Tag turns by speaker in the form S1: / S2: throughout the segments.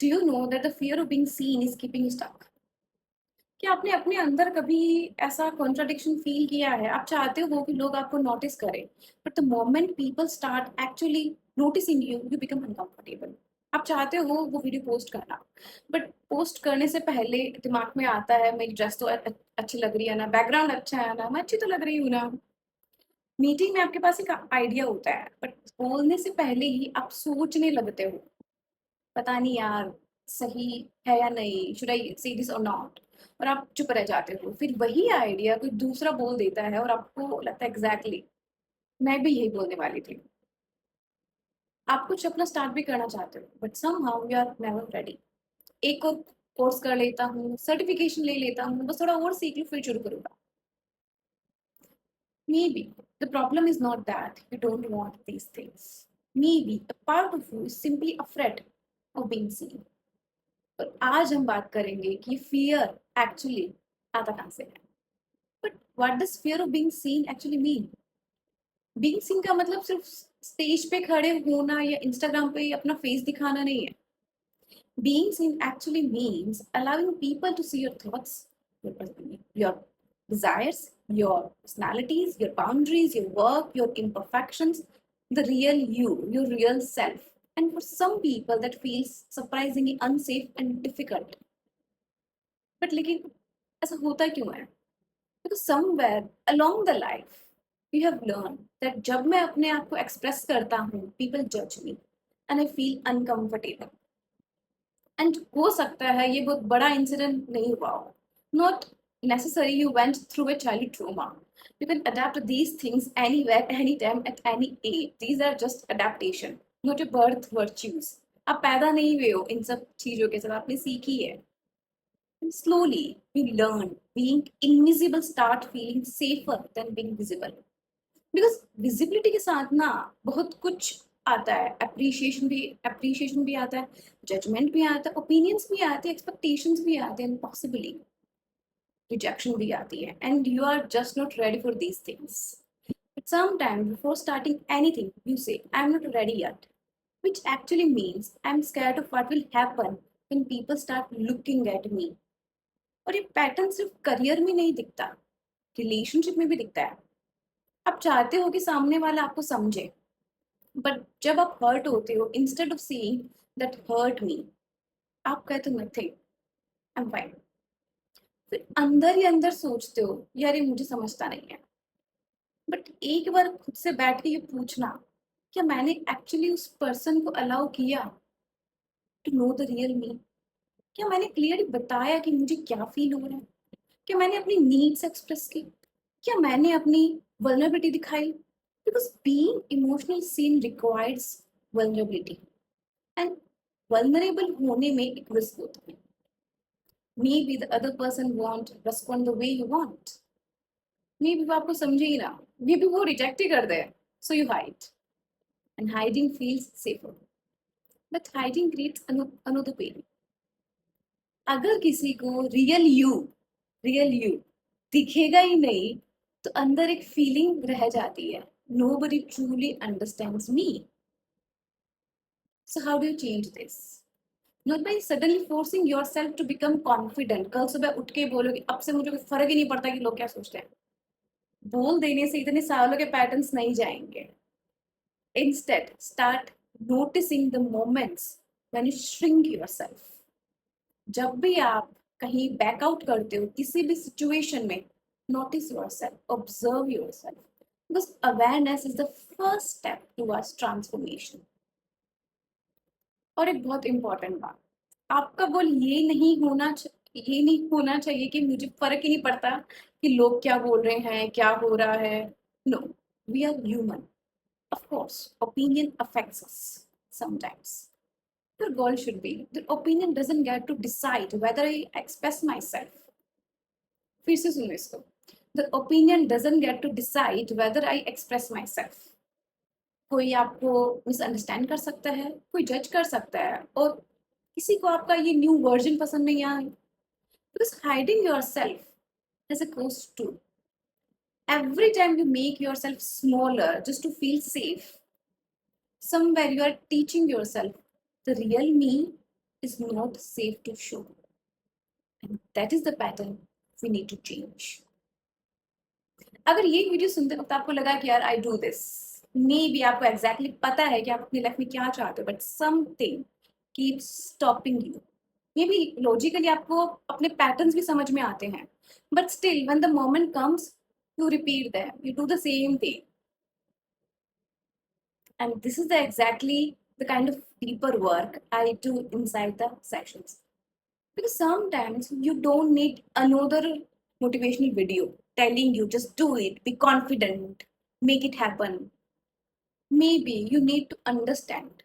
S1: Do you know that the fear of being seen is keeping you stuck? क्या आपने अपने अंदर कभी ऐसा कॉन्ट्राडिक्शन फील किया है? आप चाहते हो कि लोग आपको नोटिस करें, but the moment people start actually noticing you, you become uncomfortable. आप चाहते हो वो वीडियो पोस्ट करना, बट पोस्ट करने से पहले दिमाग में आता है मेरी ड्रेस तो अच्छी लग रही है ना, बैकग्राउंड अच्छा है ना, मैं अच्छी तो लग रही हूँ ना। मीटिंग में आपके पास एक आइडिया होता है, बट बोलने से पहले ही आप सोचने लगते हो, पता नहीं यार सही है या नहीं, शुड आई से दिस और नॉट। और आप चुप रह जाते हो, फिर वही आइडिया कोई दूसरा बोल देता है और आपको लगता है एग्जैक्टली मैं भी यही बोलने वाली थी। आप कुछ अपना स्टार्ट भी करना चाहते हो, but somehow you are never ready. एक और कोर्स कर लेता हूँ, सर्टिफिकेशन ले लेता हूँ, बस थोड़ा और सीख लूँ फिर शुरू करूँगा। Maybe the problem is not that you don't want these things. Maybe a part of you is simply afraid of being seen. और आज हम बात करेंगे कि फियर एक्चुअली आता कहाँ से है। But what does fear of being seen actually mean? Being seen का मतलब सिर्फ स्टेज पे खड़े होना या इंस्टाग्राम पे अपना फेस दिखाना नहीं है। Being seen actually means allowing people to see your thoughts, your desires, your personalities, your boundaries, your work, your imperfections, the real you, your real self. And for some people that feels surprisingly unsafe and difficult. But लेकिन ऐसा होता क्यों है? Because somewhere along the life you have learn that जब मैं अपने आप को एक्सप्रेस करता हूँ, पीपल जज me and I feel uncomfortable. And हो सकता है ये बहुत बड़ा इंसिडेंट नहीं हुआ हो, not necessary you went through a childhood trauma. You can adapt to these things anywhere, anytime, at any age. These are just adaptation, not your birth virtues. आप पैदा नहीं हुए हो इन सब चीजों के साथ, आपने सीखी है। And slowly, you learn being invisible start feeling safer than being visible. Because visibility के साथ ना बहुत कुछ आता है, appreciation भी आता है, judgment भी आता है, opinions भी आते हैं, expectations भी आते हैं, and possibly rejection भी आती है, and you are just not ready for these things. But sometimes before starting anything, you say, I'm not ready yet, which actually means I'm scared of what will happen when people start looking at me. और ये pattern सिर्फ career में नहीं दिखता, relationship में भी दिखता है। आप चाहते हो कि सामने वाला आपको समझे, बट जब आप हर्ट होते हो, instead of saying that hurt me, आप कहते हो नथिंग, आई एम फाइन। फिर अंदर ही अंदर सोचते हो यार ये मुझे समझता नहीं है। बट एक बार खुद से बैठ के ये पूछना, क्या मैंने एक्चुअली उस पर्सन को अलाउ किया to know the real me? क्या मैंने क्लियरली बताया कि मुझे क्या फील हो रहा है? क्या मैंने अपनी नीड्स एक्सप्रेस की? क्या मैंने अपनी वल्नरेबिलिटी दिखाई? Because being emotional scene requires vulnerability, and vulnerable होने में एक रिस्क होता है। May be the other person won't respond the way you want, may be वो आपको समझे ही ना, मे बी वो रिजेक्ट ही कर दे, so you hide, and hiding feels safer, but hiding creates another pain. अगर किसी को रियल यू दिखेगा ही नहीं, तो अंदर एक फीलिंग रह जाती है, nobody truly understands me. So how do you change this? Not by suddenly forcing yourself to become confident. कल सुबह उठ के बोलोगे अब से मुझे कोई फर्क ही नहीं पड़ता कि लोग क्या सोचते हैं। बोल देने से इतने सालों के पैटर्न्स नहीं जाएंगे। Instead, start noticing the moments when you shrink yourself. जब भी आप कहीं बैकआउट करते हो किसी भी सिचुएशन में, notice yourself, observe yourself, because awareness is the first step towards transformation. और एक बहुत इंपॉर्टेंट बात, आपका गोल ये नहीं होना चाहिए कि मुझे फर्क ही नहीं पड़ता कि लोग क्या बोल रहे हैं, क्या हो रहा है। No, we are human, of course opinion affects us sometimes. Your goal should be the opinion doesn't get to decide whether I express myself. फिर से सुनो इसको, the opinion doesn't get to decide whether I express myself. कोई आपको misunderstand कर सकता है, कोई जज कर सकता है, और किसी को आपका ये न्यू वर्जन पसंद नहीं आए, because hiding yourself has a cost too. Every time you make yourself smaller just to feel safe, somewhere you are teaching yourself the real me is not safe to show. And that is the pattern we need to change. अगर ये video सुनते वक्त आपको लगा कि यार I do this, may be आपको exactly पता है कि आप अपनी लाइफ में क्या चाहते हो, but something keep stopping you. May be logically आपको अपने पैटर्न्स भी समझ में आते हैं, but still when the moment comes you repeat them, you do the same thing. And this is the exactly the kind of deeper work I do inside the sessions. Because sometimes you don't need another motivational video telling you just do it, be confident, make it happen. Maybe you need to understand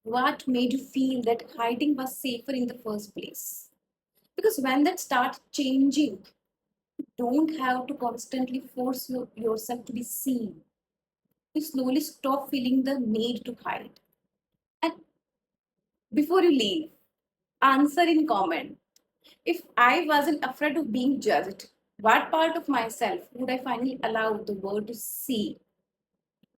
S1: what made you feel that hiding was safer in the first place. Because when that starts changing, you don't have to constantly force yourself to be seen. You slowly stop feeling the need to hide. And before you leave, answer in comment. If I wasn't afraid of being judged, what part of myself would I finally allow the world to see?